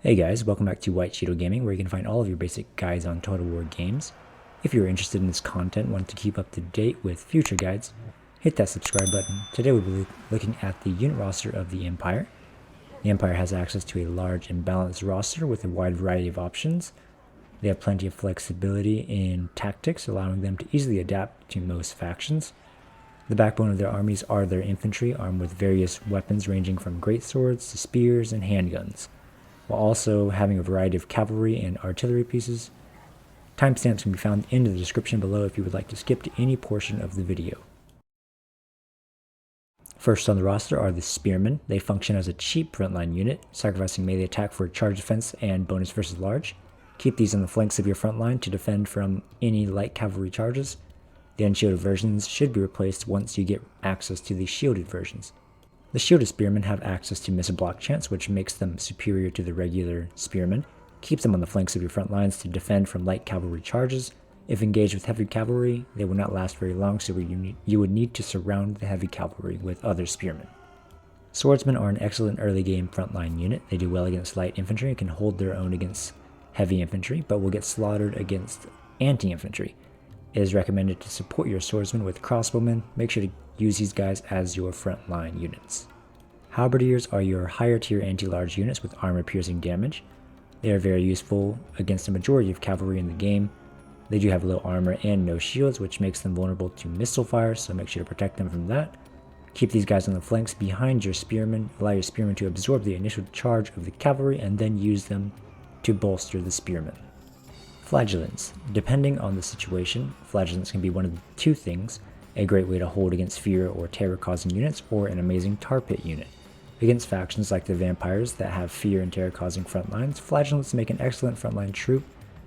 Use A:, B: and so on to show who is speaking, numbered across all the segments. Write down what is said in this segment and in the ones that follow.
A: Hey guys, welcome back to White Cheeto Gaming, where you can find all of your basic guides on Total War games. If you're interested in this content and want to keep up to date with future guides, hit that subscribe button. Today we'll be looking at the unit roster of the Empire. The Empire has access to a large and balanced roster with a wide variety of options. They have plenty of flexibility in tactics, allowing them to easily adapt to most factions. The backbone of their armies are their infantry, armed with various weapons ranging from greatswords to spears and handguns, while also having a variety of cavalry and artillery pieces. Timestamps can be found in the description below if you would like to skip to any portion of the video. First on the roster are the Spearmen. They function as a cheap frontline unit, sacrificing melee attack for charge defense and bonus versus large. Keep these on the flanks of your front line to defend from any light cavalry charges. The unshielded versions should be replaced once you get access to the shielded versions. The shielded spearmen have access to missile block chance, which makes them superior to the regular spearmen. Keeps them on the flanks of your front lines to defend from light cavalry charges. If engaged with heavy cavalry, they will not last very long, so you would need to surround the heavy cavalry with other spearmen. Swordsmen are an excellent early game frontline unit. They do well against light infantry and can hold their own against heavy infantry, but will get slaughtered against anti-infantry. It is recommended to support your swordsmen with crossbowmen. Make sure to use these guys as your frontline units. Halberdiers are your higher tier anti-large units with armor piercing damage. They are very useful against the majority of cavalry in the game. They do have low armor and no shields, which makes them vulnerable to missile fire, so make sure to protect them from that. Keep these guys on the flanks behind your spearmen. Allow your spearmen to absorb the initial charge of the cavalry and then use them to bolster the spearmen. Flagellants. Depending on the situation, flagellants can be one of the two things: a great way to hold against fear or terror causing units, or an amazing tar pit unit. Against factions like the vampires that have fear and terror causing front lines, flagellants make an excellent frontline troop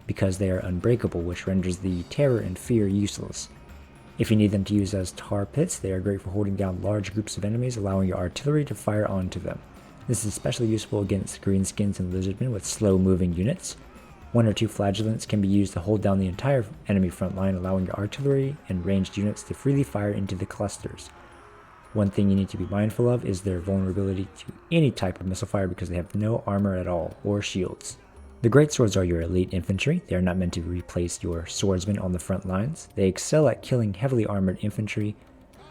A: because they are unbreakable, which renders the terror and fear useless. If you need them to use as tar pits, they are great for holding down large groups of enemies, allowing your artillery to fire onto them. This is especially useful against greenskins and lizardmen with slow moving units. One or two flagellants can be used to hold down the entire enemy front line, allowing your artillery and ranged units to freely fire into the clusters. One thing you need to be mindful of is their vulnerability to any type of missile fire because they have no armor at all or shields. The greatswords are your elite infantry. They are not meant to replace your swordsmen on the front lines. They excel at killing heavily armored infantry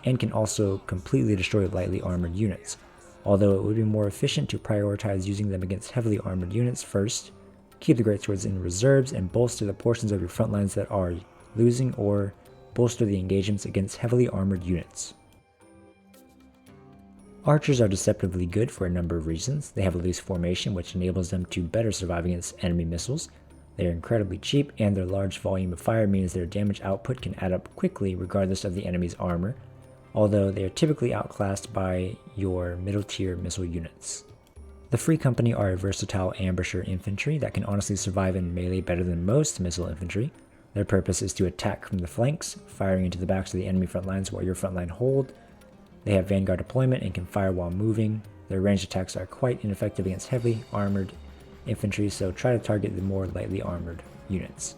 A: and can also completely destroy lightly armored units. Although it would be more efficient to prioritize using them against heavily armored units first, keep the greatswords in reserves and bolster the portions of your front lines that are losing, or bolster the engagements against heavily armored units. Archers are deceptively good for a number of reasons. They have a loose formation, which enables them to better survive against enemy missiles. They are incredibly cheap, and their large volume of fire means their damage output can add up quickly regardless of the enemy's armor, although they are typically outclassed by your middle tier missile units. The Free Company are a versatile ambusher infantry that can honestly survive in melee better than most missile infantry. Their purpose is to attack from the flanks, firing into the backs of the enemy front lines while your front line hold. They have vanguard deployment and can fire while moving. Their ranged attacks are quite ineffective against heavily armored infantry, so try to target the more lightly armored units.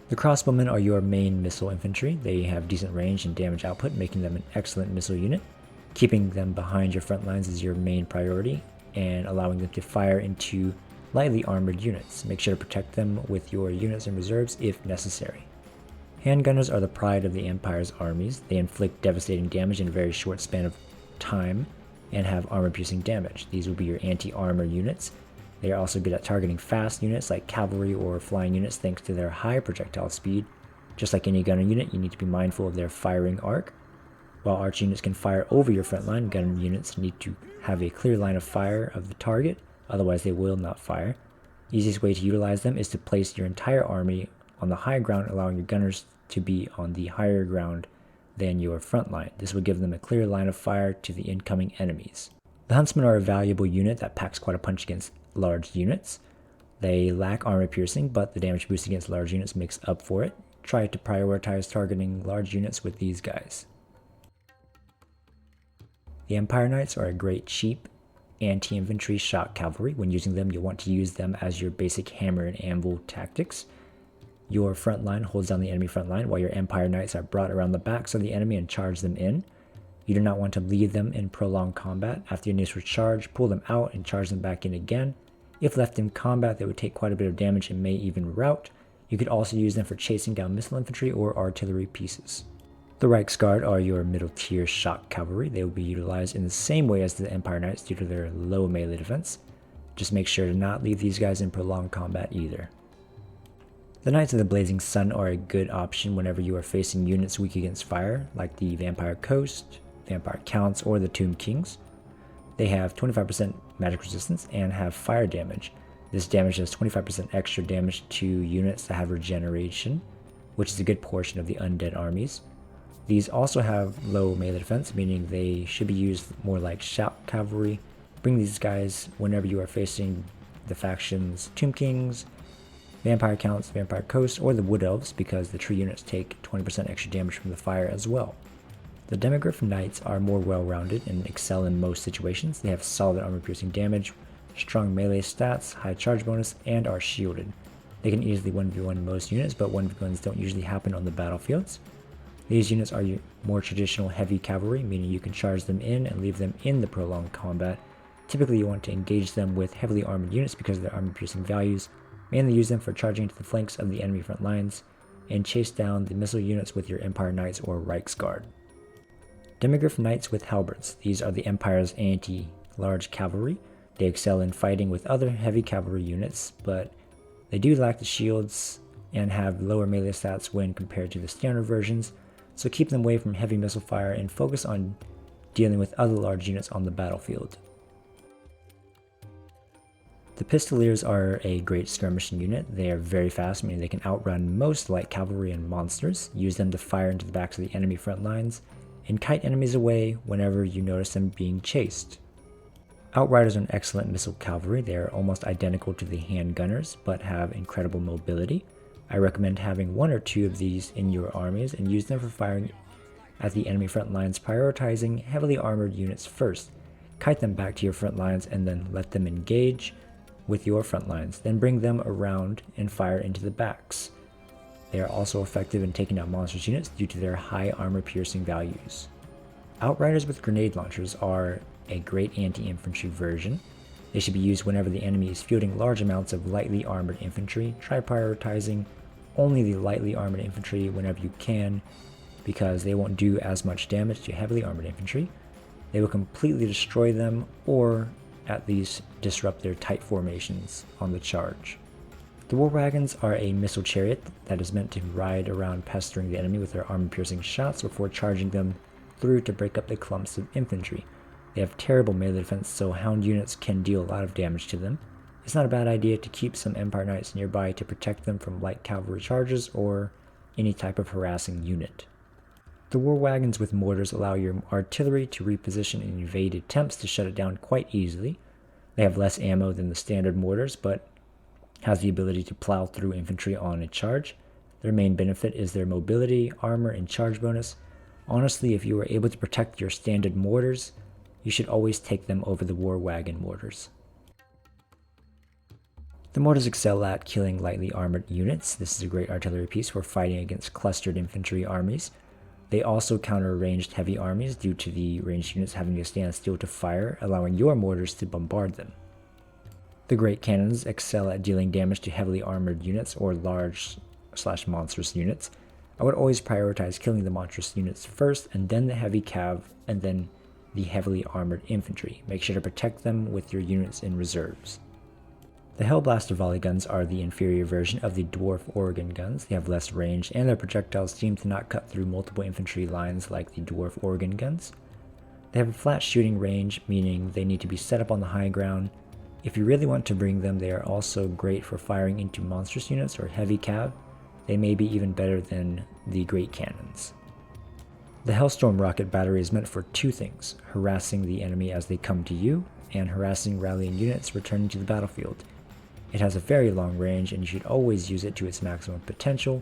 A: The crossbowmen are your main missile infantry. They have decent range and damage output, making them an excellent missile unit. Keeping them behind your front lines is your main priority, and allowing them to fire into lightly armored units. Make sure to protect them with your units in reserves if necessary. Handgunners are the pride of the Empire's armies. They inflict devastating damage in a very short span of time and have armor-piercing damage. These will be your anti-armor units. They are also good at targeting fast units like cavalry or flying units thanks to their high projectile speed. Just like any gunner unit, you need to be mindful of their firing arc. While arch units can fire over your front line, gunner units need to have a clear line of fire of the target, otherwise they will not fire. The easiest way to utilize them is to place your entire army on the high ground, allowing your gunners to be on the higher ground than your front line. This will give them a clear line of fire to the incoming enemies. The Huntsmen are a valuable unit that packs quite a punch against large units. They lack armor piercing, but the damage boost against large units makes up for it. Try to prioritize targeting large units with these guys. The Empire Knights are a great cheap anti-infantry shock cavalry. When using them, you'll want to use them as your basic hammer and anvil tactics. Your front line holds down the enemy front line, while your Empire Knights are brought around the backs of the enemy and charge them in. You do not want to leave them in prolonged combat. After the initial charge, pull them out and charge them back in again. If left in combat, they would take quite a bit of damage and may even rout. You could also use them for chasing down missile infantry or artillery pieces. The Reichsguard are your middle tier shock cavalry. They will be utilized in the same way as the Empire Knights due to their low melee defense. Just make sure to not leave these guys in prolonged combat either. The Knights of the Blazing Sun are a good option whenever you are facing units weak against fire, like the Vampire Coast, Vampire Counts, or the Tomb Kings. They have 25% magic resistance and have fire damage. This damage does 25% extra damage to units that have regeneration, which is a good portion of the undead armies. These also have low melee defense, meaning they should be used more like shout cavalry. Bring these guys whenever you are facing the factions Tomb Kings, Vampire Counts, Vampire Coast, or the Wood Elves, because the tree units take 20% extra damage from the fire as well. The Demigryph Knights are more well-rounded and excel in most situations. They have solid armor-piercing damage, strong melee stats, high charge bonus, and are shielded. They can easily 1v1 most units, but 1v1s don't usually happen on the battlefields. These units are your more traditional heavy cavalry, meaning you can charge them in and leave them in the prolonged combat. Typically you want to engage them with heavily armored units because of their armor-piercing values. Mainly use them for charging into the flanks of the enemy front lines, and chase down the missile units with your Empire Knights or Reichsguard. Demigryph Knights with Halberds. These are the Empire's anti-large cavalry. They excel in fighting with other heavy cavalry units, but they do lack the shields and have lower melee stats when compared to the standard versions, so keep them away from heavy missile fire and focus on dealing with other large units on the battlefield. The Pistoliers are a great skirmishing unit. They are very fast, meaning they can outrun most light cavalry and monsters. Use them to fire into the backs of the enemy front lines, and kite enemies away whenever you notice them being chased. Outriders are an excellent missile cavalry. They are almost identical to the handgunners, but have incredible mobility. I recommend having one or two of these in your armies and use them for firing at the enemy front lines, prioritizing heavily armored units first. Kite them back to your front lines and then let them engage with your front lines, then bring them around and fire into the backs. They are also effective in taking out monstrous units due to their high armor-piercing values. Outriders with grenade launchers are a great anti-infantry version. They should be used whenever the enemy is fielding large amounts of lightly armored infantry. Try prioritizing only the lightly armored infantry whenever you can, because they won't do as much damage to heavily armored infantry. They will completely destroy them, or at least disrupt their tight formations on the charge. The War Wagons are a missile chariot that is meant to ride around pestering the enemy with their armor-piercing shots before charging them through to break up the clumps of infantry. They have terrible melee defense, so hound units can deal a lot of damage to them. It's not a bad idea to keep some Empire Knights nearby to protect them from light cavalry charges or any type of harassing unit. The War Wagons with mortars allow your artillery to reposition and evade attempts to shut it down quite easily. They have less ammo than the standard mortars, but has the ability to plow through infantry on a charge. Their main benefit is their mobility, armor, and charge bonus. Honestly, if you were able to protect your standard mortars, you should always take them over the War Wagon mortars. The mortars excel at killing lightly armored units. This is a great artillery piece for fighting against clustered infantry armies. They also counter ranged heavy armies due to the ranged units having to stand still to fire, allowing your mortars to bombard them. The great cannons excel at dealing damage to heavily armored units or large/monstrous units. I would always prioritize killing the monstrous units first, and then the heavy cav, and then the heavily armored infantry. Make sure to protect them with your units in reserves. The Hellblaster volley guns are the inferior version of the dwarf organ guns. They have less range, and their projectiles seem to not cut through multiple infantry lines like the dwarf organ guns. They have a flat shooting range, meaning they need to be set up on the high ground. If you really want to bring them, they are also great for firing into monstrous units or heavy cav. They may be even better than the great cannons. The Hellstorm rocket battery is meant for two things: harassing the enemy as they come to you, and harassing rallying units returning to the battlefield. It has a very long range, and you should always use it to its maximum potential.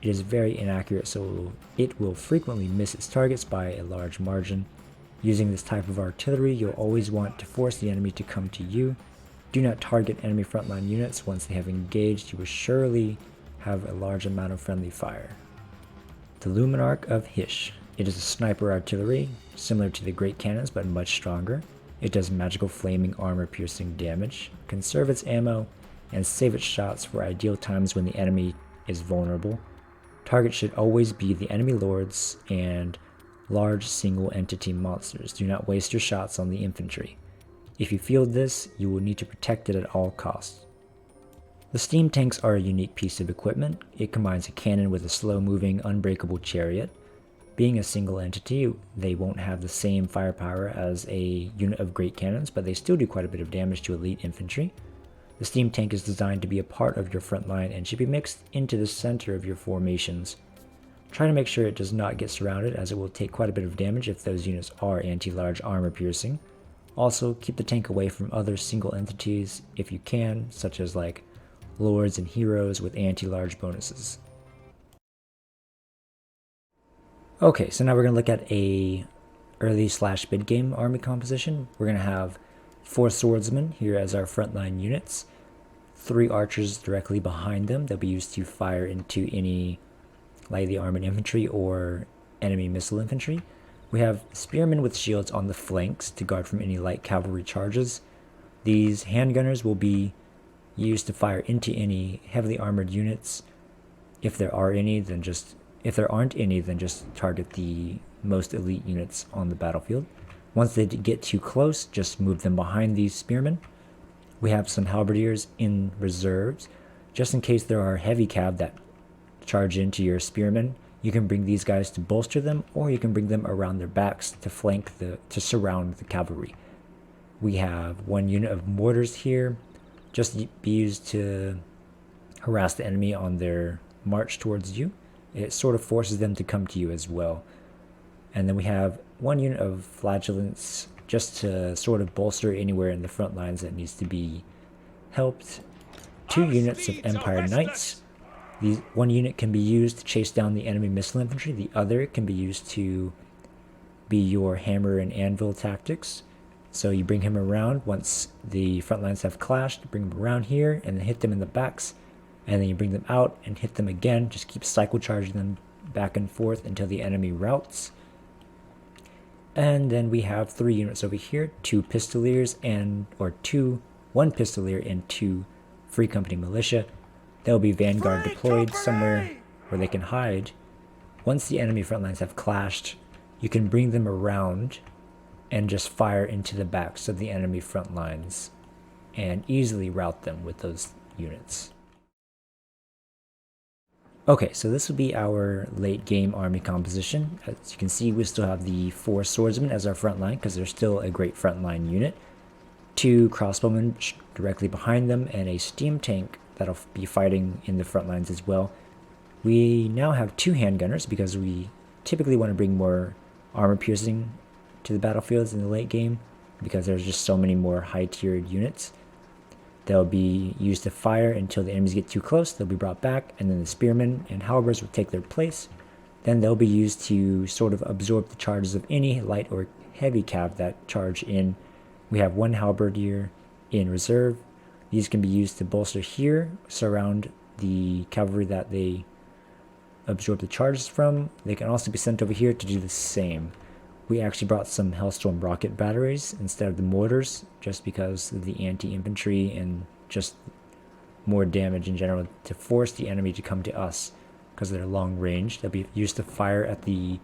A: It is very inaccurate, so it will frequently miss its targets by a large margin. Using this type of artillery, you'll always want to force the enemy to come to you. Do not target enemy frontline units. Once they have engaged, you will surely have a large amount of friendly fire. The Luminarch of Hysh. It is a sniper artillery, similar to the great cannons but much stronger. It does magical flaming armor piercing damage, conserve its ammo, and save its shots for ideal times when the enemy is vulnerable. Target should always be the enemy lords and large single entity monsters. Do not waste your shots on the infantry. If you field this, you will need to protect it at all costs. The steam tanks are a unique piece of equipment. It combines a cannon with a slow-moving, unbreakable chariot. Being a single entity, they won't have the same firepower as a unit of great cannons, but they still do quite a bit of damage to elite infantry. The steam tank is designed to be a part of your front line and should be mixed into the center of your formations. Try to make sure it does not get surrounded, as it will take quite a bit of damage if those units are anti-large armor piercing. Also, keep the tank away from other single entities if you can, such as like lords and heroes with anti-large bonuses. Okay, so now we're going to look at a early/mid-game army composition. We're going to have 4 swordsmen here as our frontline units, 3 archers directly behind them. They'll be used to fire into any lightly armored infantry or enemy missile infantry. We have spearmen with shields on the flanks to guard from any light cavalry charges. These handgunners will be used to fire into any heavily armored units. If there aren't any, then just target the most elite units on the battlefield. Once they get too close, just move them behind these spearmen. We have some halberdiers in reserves, just in case there are heavy cav that charge into your spearmen. You can bring these guys to bolster them, or you can bring them around their backs to surround the cavalry. We have 1 unit of mortars here, just be used to harass the enemy on their march towards you. It sort of forces them to come to you as well. And then we have 1 unit of flagellants just to sort of bolster anywhere in the front lines that needs to be helped. 2 units of Empire Knights. These 1 unit can be used to chase down the enemy missile infantry. The other can be used to be your hammer and anvil tactics. So you bring him around once the front lines have clashed, bring them around here and then hit them in the backs. And then you bring them out and hit them again. Just keep cycle charging them back and forth until the enemy routs. And then we have 3 units over here, 2 pistoliers one pistolier and 2 free company militia. They'll be vanguard deployed somewhere where they can hide. Once the enemy front lines have clashed, you can bring them around and just fire into the backs of the enemy front lines and easily rout them with those units. Okay, so this will be our late game army composition. As you can see, we still have the 4 swordsmen as our front line because they're still a great frontline unit. 2 crossbowmen directly behind them and a steam tank that'll be fighting in the front lines as well. We now have 2 handgunners because we typically want to bring more armor piercing to the battlefields in the late game because there's just so many more high-tiered units. They'll be used to fire until the enemies get too close. They'll be brought back, and then the spearmen and halberds will take their place. Then they'll be used to sort of absorb the charges of any light or heavy cav that charge in. We have 1 halberdier in reserve. These can be used to bolster here, surround the cavalry that they absorb the charges from. They can also be sent over here to do the same. We actually brought some Hellstorm rocket batteries instead of the mortars, just because of the anti-infantry and just more damage in general to force the enemy to come to us because they're long range. They'll be used to fire at the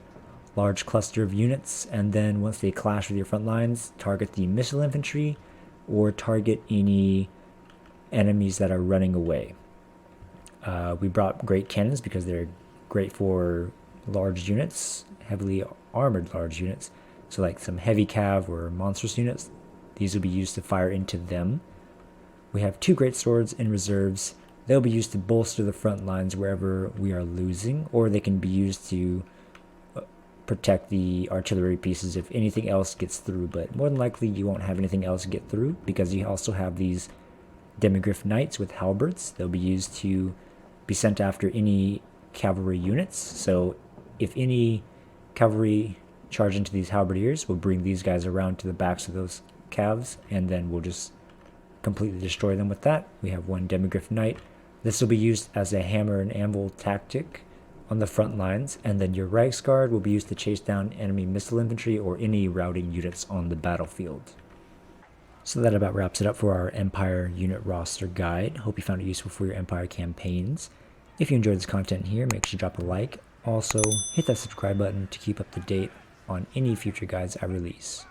A: large cluster of units, and then once they clash with your front lines, target the missile infantry or target any enemies that are running away. We brought great cannons because they're great for large units, heavily armored large units, so like some heavy cav or monstrous units. These will be used to fire into them. We have 2 greatswords in reserves. They'll be used to bolster the front lines wherever we are losing, or they can be used to protect the artillery pieces if anything else gets through, but more than likely you won't have anything else get through because you also have these demigryph knights with halberds. They'll be used to be sent after any cavalry units, so if any cavalry charge into these halberdiers, we'll bring these guys around to the backs of those calves, and then we'll just completely destroy them with that. We have 1 demigryph knight. This will be used as a hammer and anvil tactic on the front lines, and then your Reichsguard will be used to chase down enemy missile infantry or any routing units on the battlefield. So that about wraps it up for our Empire unit roster guide. Hope you found it useful for your Empire campaigns. If you enjoyed this content here, make sure to drop a like. Also, hit that subscribe button to keep up to date on any future guides I release.